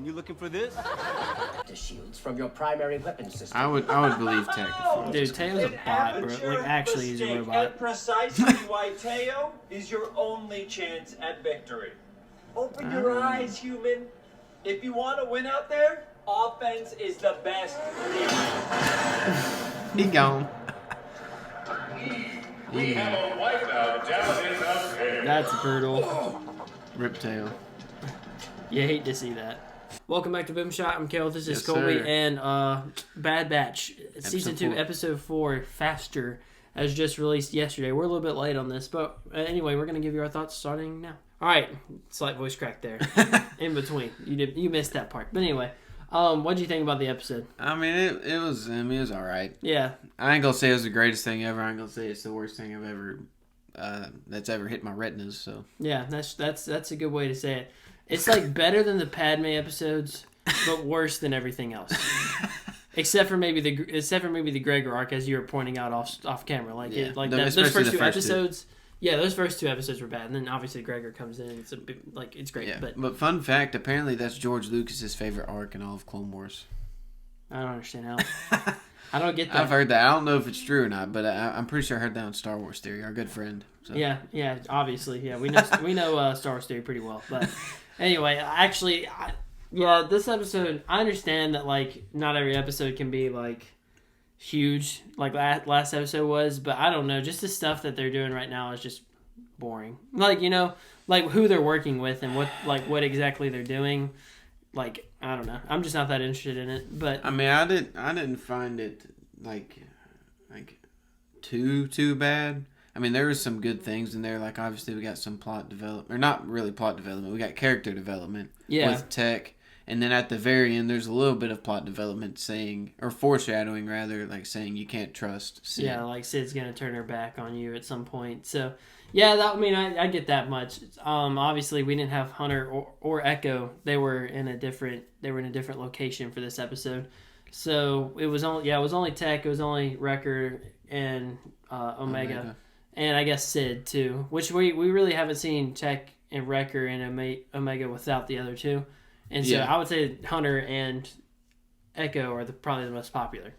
doing? You looking for this? The shields from your primary weapon system. I would believe Tech. Dude, Teo's a bot, bro. Like, actually, he's a robot. And precisely why Teo is your only chance at victory. Open your eyes, human. If you want to win out there, offense is the best. He gone. We have a wipeout down in the pit. That's brutal. Riptail. You hate to see that. Welcome back to BoomShot. I'm Kel. This is Yes, Colby. sir. And Bad Batch. Season 2, 4. Episode 4, Faster, has just released yesterday. We're a little bit late on this, but anyway, we're going to give you our thoughts starting now. All right. Slight voice crack there. In between. You missed that part. But anyway, what did you think about the episode? I mean, it was all right. Yeah. I ain't gonna say it was the greatest thing ever. I ain't gonna say it's the worst thing I've ever that's ever hit my retinas. So Yeah, that's a good way to say it. It's like better than the Padme episodes, but worse than everything else. Except for maybe the Gregor arc, as you were pointing out off camera. Like yeah. Those Especially first the two episodes. Yeah, those first two episodes were bad, and then obviously Gregor comes in. And it's great. Yeah. But But fun fact, apparently that's George Lucas's favorite arc in all of Clone Wars. I don't understand how. I don't get that. I've heard that. I don't know if it's true or not, but I'm pretty sure I heard that on Star Wars Theory, our good friend. So. Yeah, obviously, yeah, we know Star Wars Theory pretty well. But anyway, actually, this episode, I understand that like not every episode can be like huge, like last episode was, but I don't know, just the stuff that they're doing right now is just boring. Like like who they're working with and what exactly they're doing. Like I don't know, I'm just not that interested in it. But I mean, I didn't find it like too bad. I mean, there was some good things in there. Like obviously, we got some plot development, or not really plot development. We got character development with Tech, and then at the very end, there's a little bit of plot development foreshadowing rather, like saying you can't trust Sid. Yeah, like Sid's gonna turn her back on you at some point. So yeah, I get that much. Obviously, we didn't have Hunter or Echo. They were in a different location for this episode. So it was only Tech. It was only Wrecker and Omega. And I guess Sid too, which we really haven't seen Tech and Wrecker and Omega without the other two. And so I would say Hunter and Echo are probably the most popular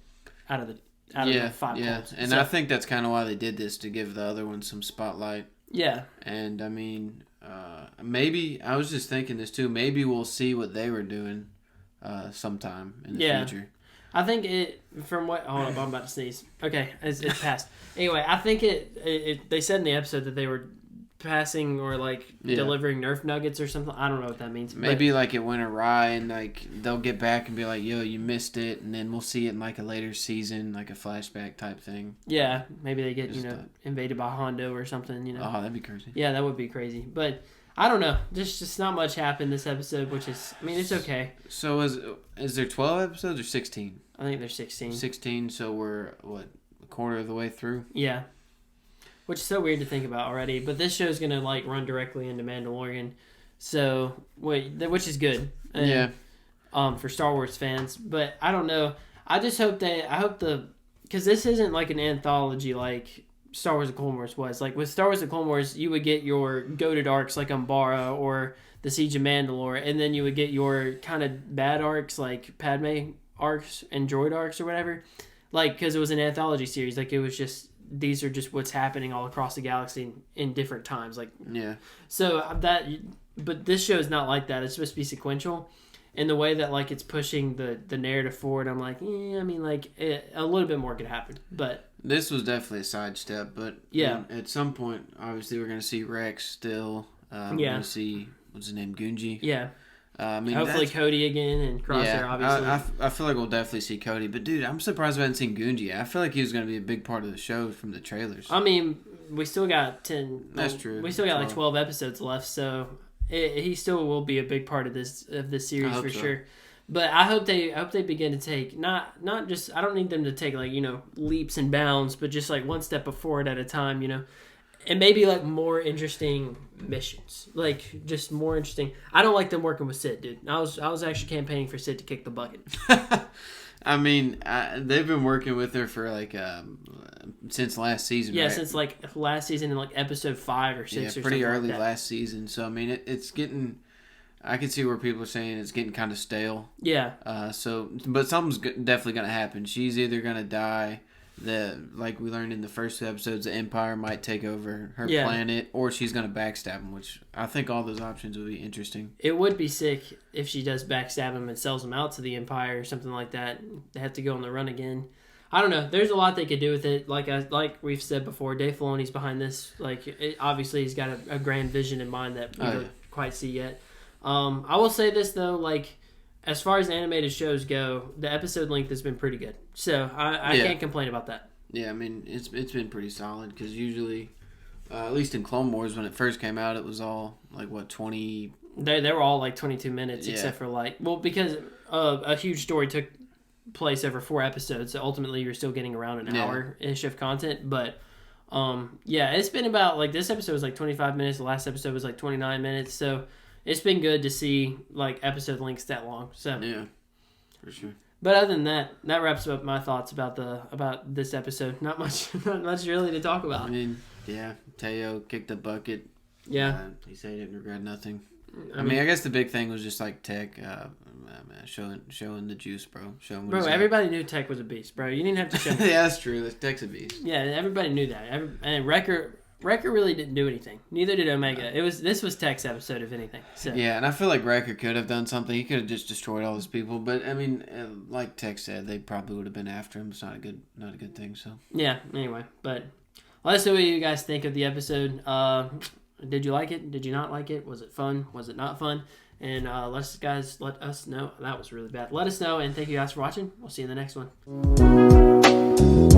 out of the 5 clones. And I think that's kind of why they did this, to give the other one some spotlight. Yeah. And I mean, maybe I was just thinking this too. Maybe we'll see what they were doing sometime in the future. I think hold up, I'm about to sneeze. Okay, it's passed. Anyway, I think they said in the episode that they were passing or delivering Nerf nuggets or something. I don't know what that means. Maybe like it went awry and like they'll get back and be like, yo, you missed it, and then we'll see it in like a later season, like a flashback type thing. Yeah, maybe they get invaded by Hondo or something. Oh, that'd be crazy. Yeah, that would be crazy. But I don't know. Just not much happened this episode, which is, I mean, it's okay. So is there 12 episodes or 16? I think there's 16. 16, so we're, a quarter of the way through? Yeah. Which is so weird to think about already. But this show's going to, run directly into Mandalorian. So, which is good. And, for Star Wars fans. But I don't know. I just hope because this isn't like an anthology like Star Wars: The Clone Wars was. Like with Star Wars: The Clone Wars, you would get your goated arcs like Umbara or the Siege of Mandalore, and then you would get your kind of bad arcs like Padme arcs and droid arcs or whatever. Like, because it was an anthology series. Like, it was just, these are just what's happening all across the galaxy in different times. Like, yeah. So but this show is not like that. It's supposed to be sequential. And the way that, it's pushing the narrative forward, I'm like, a little bit more could happen. But this was definitely a sidestep, but at some point, obviously, we're going to see Rex still. We're going to see, what's his name, Gunji? Yeah. Hopefully Cody again and Crosshair, obviously. I feel like we'll definitely see Cody. But, dude, I'm surprised we haven't seen Gunji. I feel like he was going to be a big part of the show from the trailers. I mean, we still got 10. That's true. We still got 12 episodes left, so he still will be a big part of this series for sure. But I hope they begin to take not just, I don't need them to take leaps and bounds, but just one step forward at a time, and maybe more interesting missions, just more interesting. I don't like them working with Sid, dude. I was actually campaigning for Sid to kick the bucket. I mean, they've been working with her for since last season. Yeah, right? since last season in episode 5 or 6 or pretty something early like that. last season. So I mean, it's getting. I can see where people are saying it's getting kind of stale. Yeah. But something's definitely going to happen. She's either going to die. Like we learned in the first 2 episodes, the Empire might take over her planet, or she's going to backstab him, which I think all those options would be interesting. It would be sick if she does backstab him and sells him out to the Empire or something like that. They have to go on the run again. I don't know. There's a lot they could do with it. Like we've said before, Dave Filoni's behind this. Obviously, he's got a grand vision in mind that we don't quite see yet. I will say this, though, like, as far as animated shows go, the episode length has been pretty good. So I can't complain about that. Yeah, I mean, it's been pretty solid because usually, at least in Clone Wars, when it first came out, it was all, 20... They were all, 22 minutes, except for, because a huge story took place over 4 episodes, so ultimately you're still getting around an hour-ish of content, but... it's been about, this episode was 25 minutes, the last episode was 29 minutes, so it's been good to see episode lengths that long. So yeah, for sure. But other than that wraps up my thoughts about this episode. Not much really to talk about. I mean, yeah, Teo kicked the bucket. Yeah, he said he didn't regret nothing. I mean, I guess the big thing was just Tech showing the juice, bro. Bro, everybody knew Tech was a beast, bro. You didn't have to show me. Yeah, that's true. Tech's a beast. Yeah, everybody knew that. And Wrecker really didn't do anything. Neither did Omega. This was Tech's episode, if anything. So. Yeah, and I feel like Wrecker could have done something. He could have just destroyed all those people. But I mean, like Tech said, they probably would have been after him. It's not a good thing. So yeah. Anyway, but let us know what you guys think of the episode. Did you like it? Did you not like it? Was it fun? Was it not fun? And let us know. That was really bad. Let us know, and thank you guys for watching. We'll see you in the next one.